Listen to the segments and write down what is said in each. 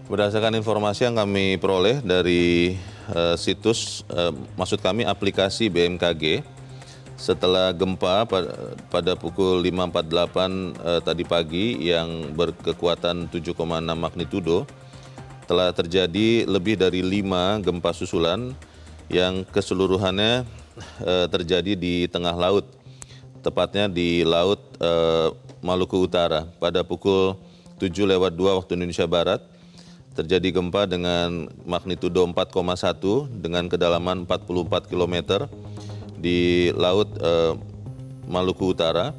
Berdasarkan informasi yang kami peroleh dari situs, maksud kami aplikasi BMKG, setelah gempa pada pukul 5.48 tadi pagi yang berkekuatan 7,6 magnitudo, telah terjadi lebih dari 5 gempa susulan yang keseluruhannya terjadi di tengah laut, tepatnya di Laut Maluku Utara. Pada pukul 7:02 waktu Indonesia Barat, terjadi gempa dengan magnitudo 4,1 dengan kedalaman 44 km di Laut Maluku Utara.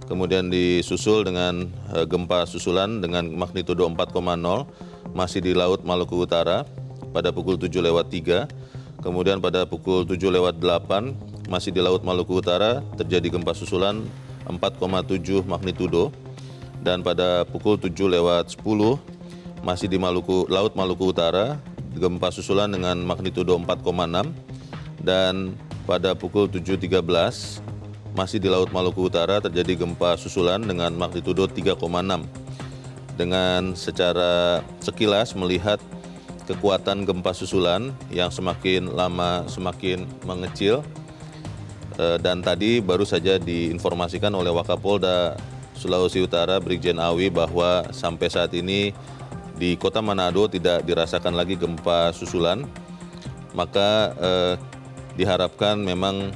Kemudian disusul dengan gempa susulan dengan magnitudo 4,0 masih di Laut Maluku Utara pada pukul 7:03. Kemudian pada pukul 7:08 masih di Laut Maluku Utara terjadi gempa susulan 4,7 magnitudo. Dan pada pukul 7:10 masih di Laut Maluku Utara, gempa susulan dengan magnitudo 4,6. Dan pada pukul 7:13 masih di Laut Maluku Utara terjadi gempa susulan dengan magnitudo 3,6. Dengan secara sekilas melihat kekuatan gempa susulan yang semakin lama semakin mengecil, dan tadi baru saja diinformasikan oleh Wakapolda Sulawesi Utara Brigjen Awi bahwa sampai saat ini di Kota Manado tidak dirasakan lagi gempa susulan, maka diharapkan memang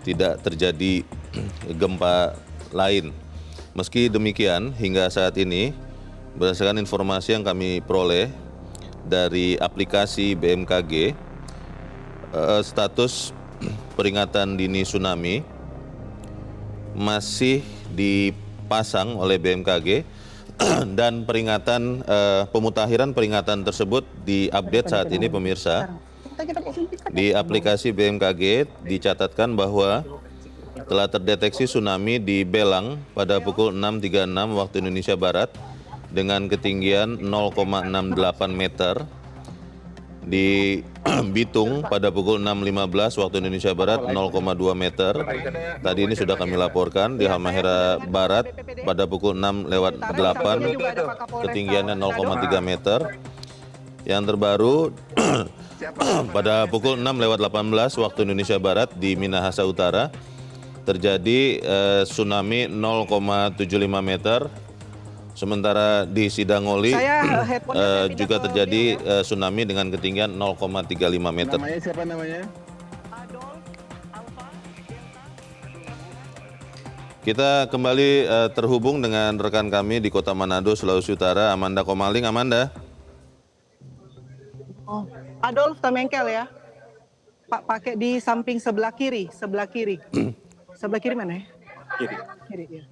tidak terjadi gempa lain. Meski demikian, hingga saat ini berdasarkan informasi yang kami peroleh dari aplikasi BMKG, status peringatan dini tsunami masih dipasang oleh BMKG dan peringatan pemutakhiran peringatan tersebut diupdate saat ini, pemirsa. Di aplikasi BMKG dicatatkan bahwa telah terdeteksi tsunami di Belang pada pukul 6.36 waktu Indonesia Barat dengan ketinggian 0,68 meter. Di Bitung pada pukul 6.15 waktu Indonesia Barat 0,2 meter. Tadi ini sudah kami laporkan. Di Halmahera Barat pada pukul 6:08 ketinggiannya 0,3 meter. Yang terbaru pada pukul 6:18 waktu Indonesia Barat di Minahasa Utara terjadi tsunami 0,75 meter. Sementara di Sidangoli juga terjadi tsunami dengan ketinggian 0,35 meter. Namanya siapa namanya? Kita kembali terhubung dengan rekan kami di Kota Manado, Sulawesi Utara, Amanda Komaling. Amanda. Oh, Adolf Tamengkel ya, Pak, pakai di samping sebelah kiri, sebelah kiri. Sebelah kiri mana ya? Kiri. Kiri ya.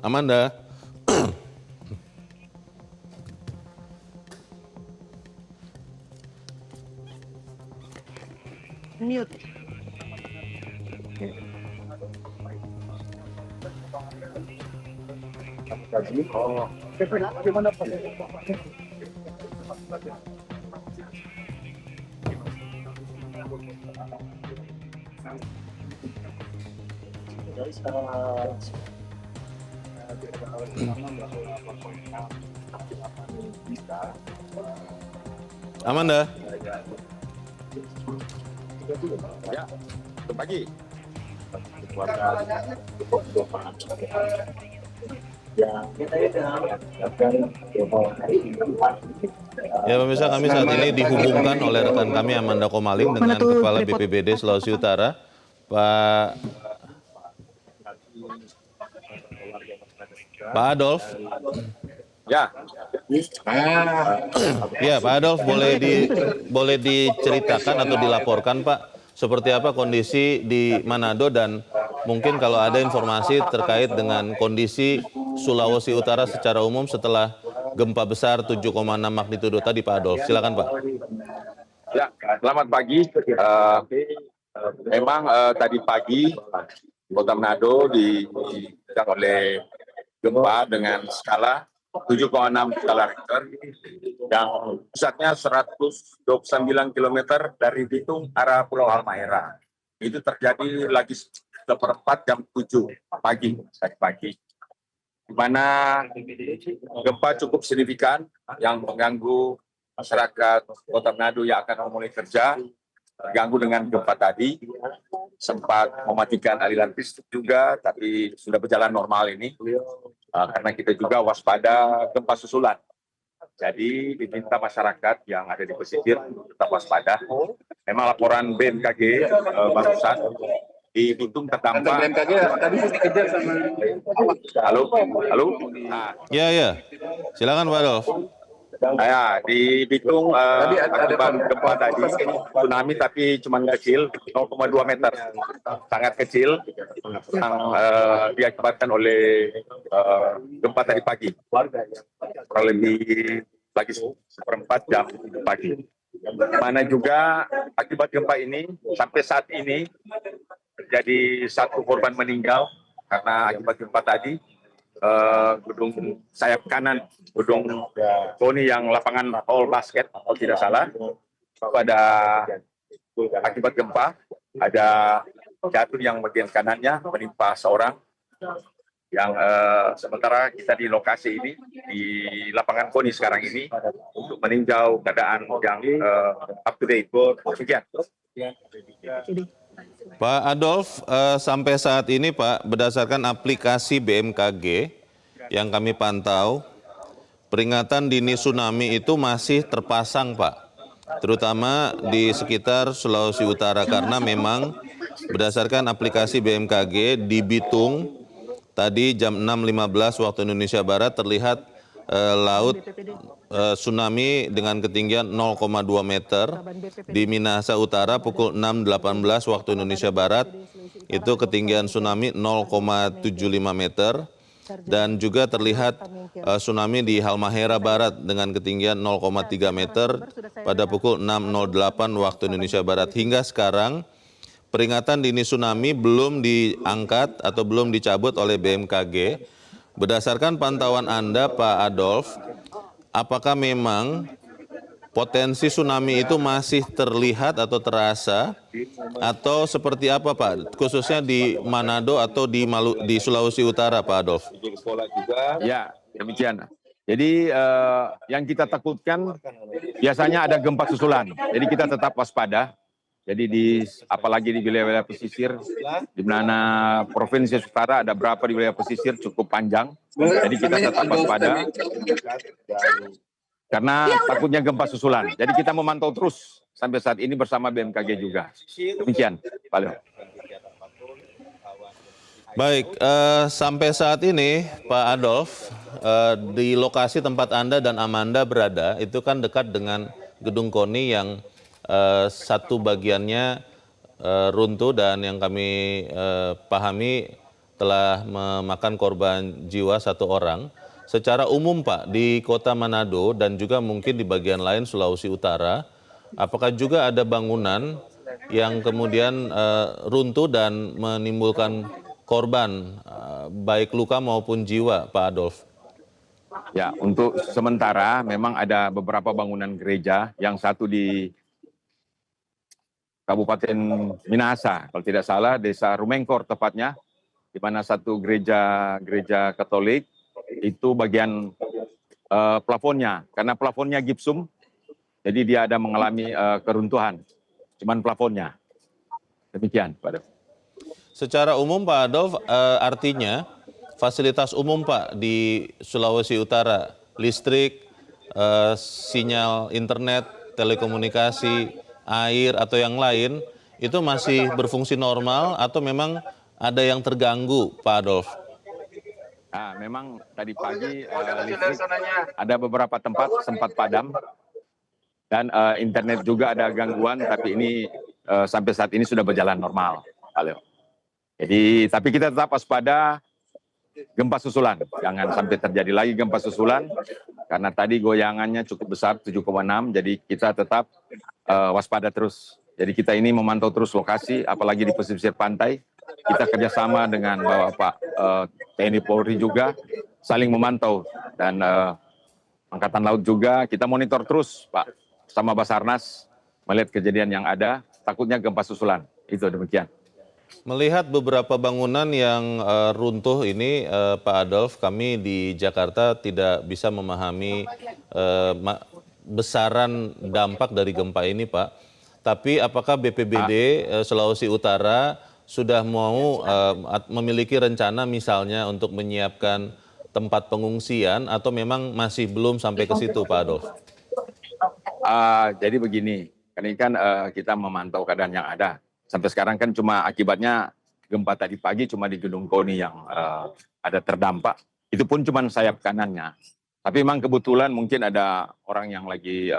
Amanda. Mute. Oh, gimana Pak? Amanda. Ya, selamat pagi. Ya pemirsa, kami saat ini dihubungkan oleh rekan kami Amanda Komaling dengan Kepala BPBD Sulawesi Utara, Pak Adolf. Ya. Ya, Pak Adolf, boleh diceritakan atau dilaporkan, Pak, seperti apa kondisi di Manado dan mungkin kalau ada informasi terkait dengan kondisi Sulawesi Utara secara umum setelah gempa besar 7,6 magnitudo tadi, Pak Adolf. Silakan, Pak. Ya, selamat pagi. Memang tadi pagi Kota Manado diguncang oleh gempa dengan skala 7,6 skala Richter yang pusatnya 129 km dari Bitung arah Pulau Halmahera. Itu terjadi lagi seperempat jam 7 pagi, tadi pagi, di mana gempa cukup signifikan yang mengganggu masyarakat Kota Manado yang akan memulai kerja, terganggu dengan gempa tadi, sempat mematikan aliran listrik juga, tapi sudah berjalan normal ini, karena kita juga waspada gempa susulan. Jadi diminta masyarakat yang ada di pesisir tetap waspada. Memang laporan BMKG barusan di Bitung terdampak. BMKG tadi dikejar sama. Halo. Nah, Ya. Silakan Pak Adolf. ya, di Bitung akibat gempa tadi tsunami tapi cuma kecil, 0,2 meter, sangat kecil yang diakibatkan oleh gempa tadi pagi, kurang lebih lagi seperempat jam pagi. Mana juga akibat gempa ini sampai saat ini terjadi 1 korban meninggal karena akibat gempa tadi. Gedung sayap kanan, gedung KONI yang lapangan hall basket kalau tidak salah, pada akibat gempa ada jatuh yang bagian kanannya menimpa seorang yang sementara kita di lokasi ini di lapangan KONI sekarang ini untuk meninjau keadaan yang up to date. Demikian. Pak Adolf, sampai saat ini Pak, berdasarkan aplikasi BMKG yang kami pantau, peringatan dini tsunami itu masih terpasang Pak, terutama di sekitar Sulawesi Utara, karena memang berdasarkan aplikasi BMKG di Bitung, tadi jam 6.15 waktu Indonesia Barat terlihat laut tsunami dengan ketinggian 0,2 meter. Di Minahasa Utara pukul 6.18 waktu Indonesia Barat itu ketinggian tsunami 0,75 meter. Dan juga terlihat tsunami di Halmahera Barat dengan ketinggian 0,3 meter pada pukul 6.08 waktu Indonesia Barat. Hingga sekarang peringatan dini tsunami belum diangkat atau belum dicabut oleh BMKG. Berdasarkan pantauan Anda Pak Adolf, apakah memang potensi tsunami itu masih terlihat atau terasa, atau seperti apa Pak, khususnya di Manado atau di Sulawesi Utara Pak Adolf? Ya, demikian. Jadi yang kita takutkan biasanya ada gempa susulan, jadi kita tetap waspada. Jadi apalagi di wilayah-wilayah pesisir, di mana Provinsi Utara ada berapa di wilayah pesisir cukup panjang, jadi kita tetap waspada karena takutnya gempa susulan. Jadi kita memantau terus sampai saat ini bersama BMKG juga. Demikian, Pak Leo. Baik, sampai saat ini Pak Adolf, di lokasi tempat Anda dan Amanda berada itu kan dekat dengan gedung KONI yang satu bagiannya runtuh dan yang kami pahami telah memakan korban jiwa 1 orang. Secara umum Pak, di Kota Manado dan juga mungkin di bagian lain Sulawesi Utara, apakah juga ada bangunan yang kemudian runtuh dan menimbulkan korban, baik luka maupun jiwa Pak Adolf? Ya, untuk sementara memang ada beberapa bangunan gereja, yang satu di Kabupaten Minahasa, kalau tidak salah Desa Rumengkor tepatnya, di mana satu gereja Katolik itu bagian plafonnya, karena plafonnya gipsum, jadi dia ada mengalami keruntuhan, cuman plafonnya. Demikian, Pak Adolf. Secara umum Pak Adolf, artinya fasilitas umum Pak di Sulawesi Utara, listrik, sinyal internet, telekomunikasi, air atau yang lain itu masih berfungsi normal atau memang ada yang terganggu Pak Adolf? Nah, memang tadi pagi listrik ada beberapa tempat sempat padam dan internet juga ada gangguan, tapi ini sampai saat ini sudah berjalan normal, Pak Leo. Jadi, tapi kita tetap waspada gempa susulan, jangan sampai terjadi lagi gempa susulan, karena tadi goyangannya cukup besar 7,6, jadi kita tetap waspada terus. Jadi kita ini memantau terus lokasi, apalagi di pesisir pantai. Kita kerjasama dengan Bapak TNI Polri juga saling memantau, dan Angkatan Laut juga kita monitor terus Pak, sama Basarnas melihat kejadian yang ada, takutnya gempa susulan. Itu demikian. Melihat beberapa bangunan yang runtuh ini, Pak Adolf, kami di Jakarta tidak bisa memahami besaran dampak dari gempa ini, Pak. Tapi apakah BPBD Sulawesi Utara sudah mau memiliki rencana misalnya untuk menyiapkan tempat pengungsian atau memang masih belum sampai ke situ, Pak Adolf? Jadi begini, ini kan kita memantau keadaan yang ada. Sampai sekarang kan cuma akibatnya gempa tadi pagi cuma di Gedung KONI yang ada terdampak. Itu pun cuma sayap kanannya. Tapi memang kebetulan mungkin ada orang yang lagi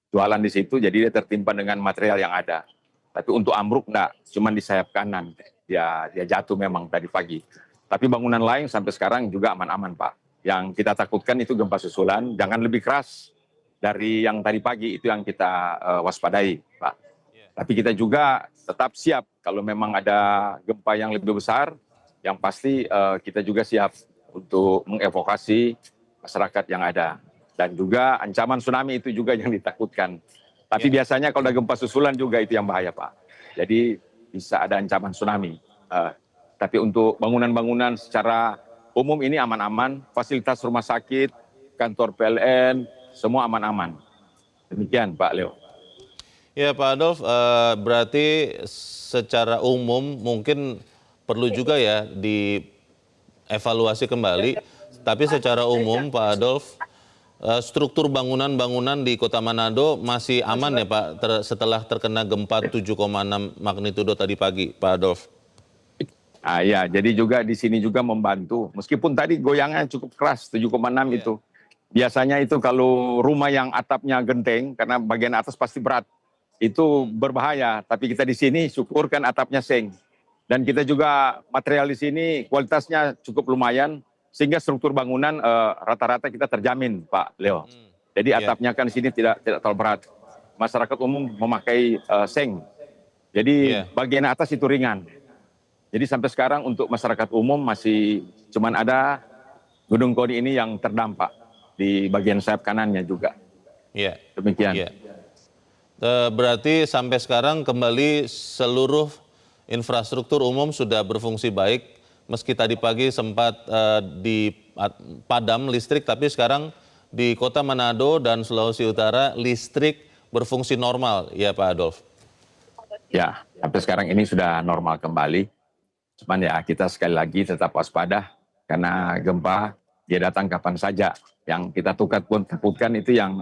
jualan di situ, jadi dia tertimpa dengan material yang ada. Tapi untuk ambruk enggak, cuma di sayap kanan. Dia jatuh memang tadi pagi. Tapi bangunan lain sampai sekarang juga aman-aman, Pak. Yang kita takutkan itu gempa susulan, jangan lebih keras dari yang tadi pagi, itu yang kita waspadai, Pak. Tapi kita juga tetap siap kalau memang ada gempa yang lebih besar, yang pasti kita juga siap untuk mengevakuasi masyarakat yang ada. Dan juga ancaman tsunami itu juga yang ditakutkan. Tapi biasanya kalau ada gempa susulan juga itu yang bahaya, Pak. Jadi bisa ada ancaman tsunami. Tapi untuk bangunan-bangunan secara umum ini aman-aman, fasilitas rumah sakit, kantor PLN, semua aman-aman. Demikian, Pak Leo. Ya, Pak Adolf, berarti secara umum mungkin perlu juga ya dievaluasi kembali. Tapi secara umum, Pak Adolf, struktur bangunan-bangunan di Kota Manado masih aman ya, Pak, setelah terkena gempa 7,6 magnitudo tadi pagi, Pak Adolf? Ya, jadi juga di sini juga membantu. Meskipun tadi goyangan cukup keras, 7,6 itu. Biasanya itu kalau rumah yang atapnya genteng, karena bagian atas pasti berat, itu berbahaya. Tapi kita di sini syukurkan atapnya seng. Dan kita juga material di sini kualitasnya cukup lumayan, sehingga struktur bangunan rata-rata kita terjamin, Pak Leo. Jadi atapnya kan di sini tidak terlalu berat. Masyarakat umum memakai seng. Jadi bagian atas itu ringan. Jadi sampai sekarang untuk masyarakat umum masih cuman ada Gedung KONI ini yang terdampak di bagian sayap kanannya juga. Iya. Demikian. Iya. Berarti sampai sekarang kembali seluruh infrastruktur umum sudah berfungsi baik, meski tadi pagi sempat padam listrik, tapi sekarang di Kota Manado dan Sulawesi Utara listrik berfungsi normal, ya Pak Adolf? Ya, sampai sekarang ini sudah normal kembali. Cuman ya kita sekali lagi tetap waspada, karena gempa dia datang kapan saja. Yang kita takutkan itu yang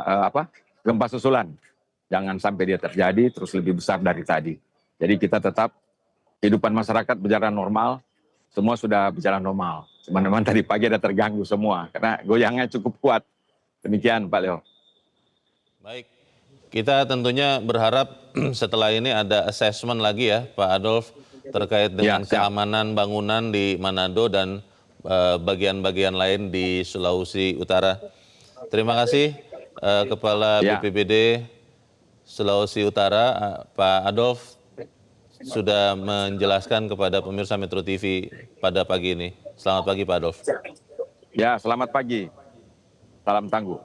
gempa susulan. Jangan sampai dia terjadi terus lebih besar dari tadi. Jadi kita tetap kehidupan masyarakat berjalan normal, semua sudah berjalan normal. Cuman memang tadi pagi ada terganggu semua karena goyangnya cukup kuat. Demikian, Pak Leo. Baik, kita tentunya berharap setelah ini ada assessment lagi ya, Pak Adolf, terkait dengan keamanan bangunan di Manado dan bagian-bagian lain di Sulawesi Utara. Terima kasih Kepala BPBD Sulawesi Utara, Pak Adolf, sudah menjelaskan kepada pemirsa Metro TV pada pagi ini. Selamat pagi, Pak Adolf. Ya, selamat pagi. Salam tangguh.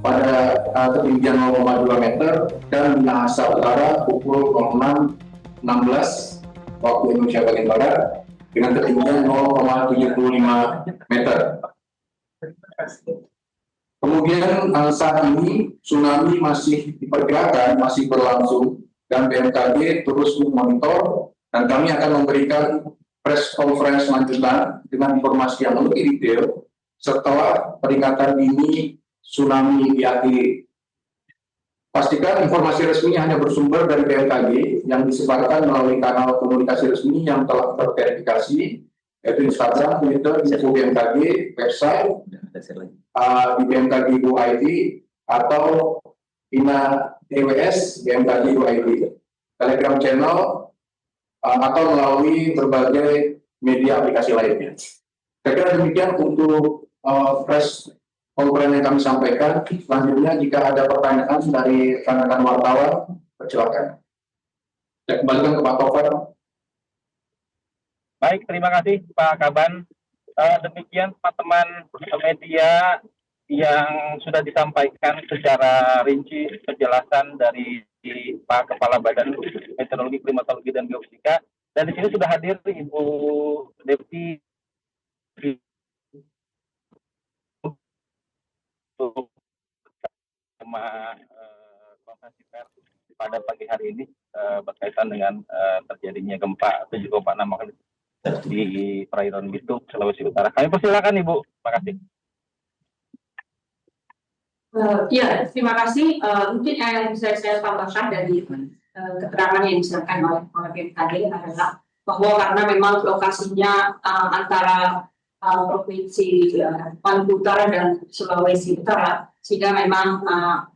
Pada ketinggian 0,2 meter dan Minahasa Utara pukul 06.16 waktu Indonesia bagian Barat dengan ketinggian 0,75 meter. Kemudian saat ini tsunami masih diperkirakan, masih berlangsung, dan BMKG terus memonitor, dan kami akan memberikan press conference lanjutan dengan informasi yang lebih detail setelah peringatan dini tsunami diakhiri. Pastikan informasi resmi hanya bersumber dari BMKG yang disebarkan melalui kanal komunikasi resmi yang telah terverifikasi, yaitu Instagram, Twitter, info BMKG, website, di bmkg.id atau INA TWS bmkg.id, Telegram channel, atau melalui berbagai media aplikasi lainnya. Saya kira demikian untuk press conference yang kami sampaikan. Selanjutnya jika ada pertanyaan dari rekan-rekan wartawan, silakan. Saya kembalikan ke Pak Taufan. Baik, terima kasih Pak Kaban. Demikian teman-teman media yang sudah disampaikan secara rinci penjelasan dari Pak Kepala Badan Meteorologi, Klimatologi, dan Geofisika. Dan di sini sudah hadir Ibu Deputi untuk konferensi pers pada pagi hari ini berkaitan dengan terjadinya gempa 7,6 magnitudo di perairan Bitung, Sulawesi Utara. Kami persilakan Ibu. Terima kasih. Ya, terima kasih. Mungkin yang bisa saya tambahkan dari keterangan yang disampaikan oleh BMKG adalah bahwa karena memang lokasinya antara provinsi Maluku Utara dan Sulawesi Utara, sehingga memang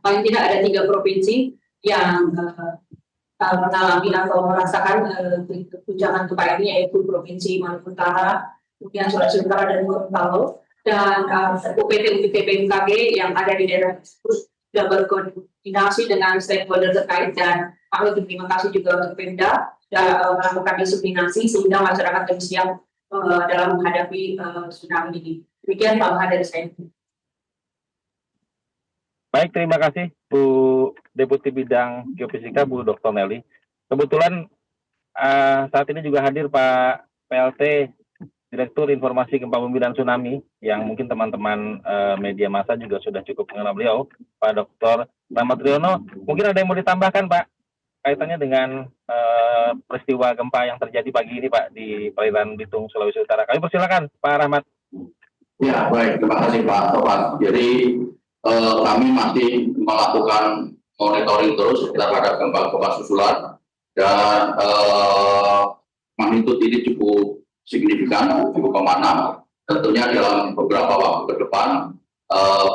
paling tidak ada 3 provinsi yang mengalami atau merasakan guncangan gempa ini, yaitu Provinsi Maluku Utara, kemudian Sulawesi Utara dan Gorontalo, dan UPT BMKG yang ada di daerah tersebut sudah berkoordinasi dengan stakeholder terkait, dan kami berterima kasih juga untuk Pemda sudah melakukan diseminasi sehingga masyarakat lebih siap dalam menghadapi tsunami ini. Demikian Pak dari saya. Baik, terima kasih Bu Deputi Bidang Geofisika, Bu Dr. Nelly. Kebetulan saat ini juga hadir Pak PLT, Direktur Informasi Gempa Bumi dan Tsunami, yang mungkin teman-teman media massa juga sudah cukup mengenal beliau, Pak Dr. Rahmat Riono. Mungkin ada yang mau ditambahkan Pak, kaitannya dengan peristiwa gempa yang terjadi pagi ini Pak di perairan Bitung, Sulawesi Utara. Kami persilakan Pak Rahmat. Ya, baik. Terima kasih Pak Taufan. Jadi kami masih melakukan monitoring terus terhadap gempa-gempa susulan, dan magnitudo ini cukup signifikan, 7,6. Tentunya dalam beberapa waktu ke depan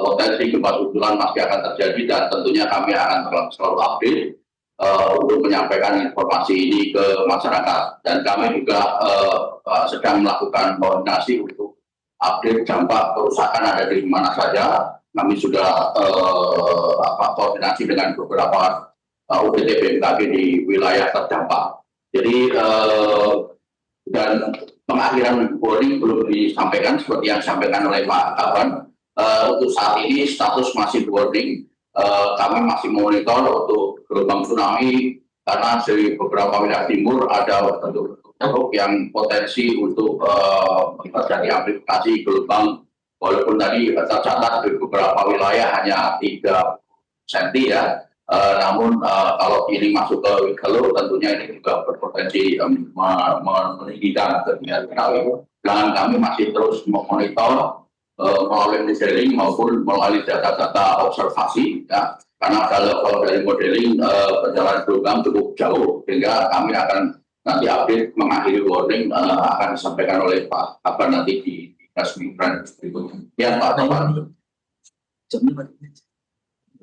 potensi gempa susulan masih akan terjadi, dan tentunya kami akan selalu update untuk menyampaikan informasi ini ke masyarakat. Dan kami juga sedang melakukan koordinasi untuk update dampak kerusakan ada di mana saja. Kami sudah koordinasi dengan beberapa UPT BMKG di wilayah terdampak. Jadi dan pengakhiran warning belum disampaikan seperti yang disampaikan oleh Pak Kaban. Untuk saat ini status masih warning. Kami masih monitor untuk gelombang tsunami karena di beberapa wilayah timur ada bentuk yang potensi untuk terjadi amplifikasi gelombang. Walaupun tadi tercatat di beberapa wilayah hanya 3 cm ya, namun kalau ini masuk ke Wigaluh tentunya ini juga berpotensi meninggikan ketinggian tsunami. Dan kami masih terus memonitor melalui modeling maupun melalui data-data observasi, ya, karena kalau dari modeling perjalanan gelombang cukup jauh, sehingga kami akan nanti update mengakhiri warning akan disampaikan oleh Pak Kaban nanti di resmi berikutnya. Ya Pak Taufan.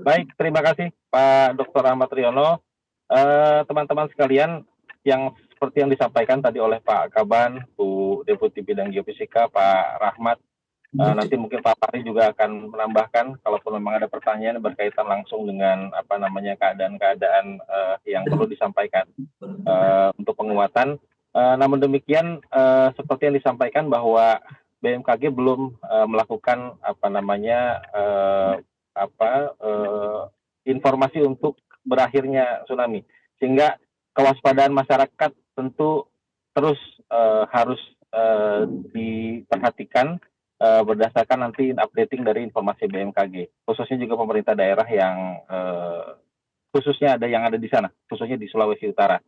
Baik, terima kasih Pak Dr. Rahmat Riono. Teman-teman sekalian, yang seperti yang disampaikan tadi oleh Pak Kaban, Bu Deputi Bidang Geofisika, Pak Rahmat, nanti mungkin Pak Fahri juga akan menambahkan kalaupun memang ada pertanyaan berkaitan langsung dengan keadaan-keadaan yang perlu disampaikan untuk penguatan. Namun demikian, seperti yang disampaikan bahwa BMKG belum melakukan informasi untuk berakhirnya tsunami, sehingga kewaspadaan masyarakat tentu terus harus diperhatikan berdasarkan nanti updating dari informasi BMKG, khususnya juga pemerintah daerah yang khususnya yang ada di sana, khususnya di Sulawesi Utara,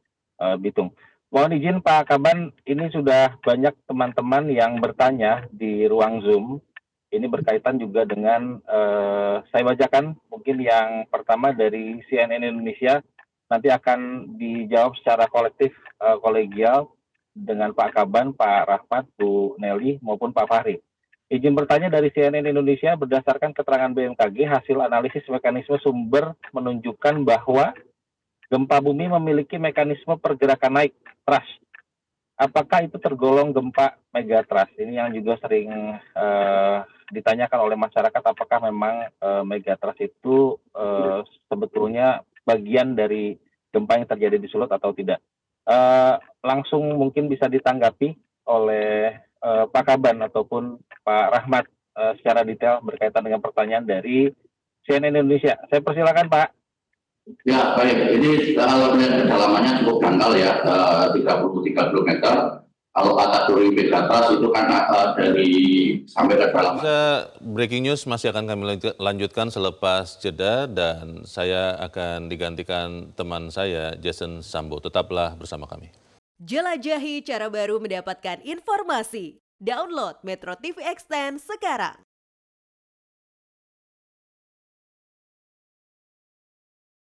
Bitung. Mohon izin Pak Kaban, ini sudah banyak teman-teman yang bertanya di ruang Zoom. Ini berkaitan juga dengan, saya bacakan mungkin yang pertama dari CNN Indonesia, nanti akan dijawab secara kolektif, kolegial dengan Pak Kaban, Pak Rahmat, Bu Nelly, maupun Pak Fahri. Izin bertanya dari CNN Indonesia, berdasarkan keterangan BMKG, hasil analisis mekanisme sumber menunjukkan bahwa gempa bumi memiliki mekanisme pergerakan naik thrust apakah itu tergolong gempa megatrust? Ini yang juga sering ditanyakan oleh masyarakat, apakah memang megatrust itu sebetulnya bagian dari gempa yang terjadi di Sulut atau tidak? Langsung mungkin bisa ditanggapi oleh Pak Kaban ataupun Pak Rahmat secara detail berkaitan dengan pertanyaan dari CNN Indonesia. Saya persilakan Pak. Ya, baik. Ini kalau melihat kedalamannya cukup dangkal ya, 33 km. Kalau kategori megatrust itu kan dari sampai ke dalam. Breaking news masih akan kami lanjutkan selepas jeda dan saya akan digantikan teman saya Jason Sambo. Tetaplah bersama kami. Jelajahi cara baru mendapatkan informasi. Download Metro TV Extend sekarang.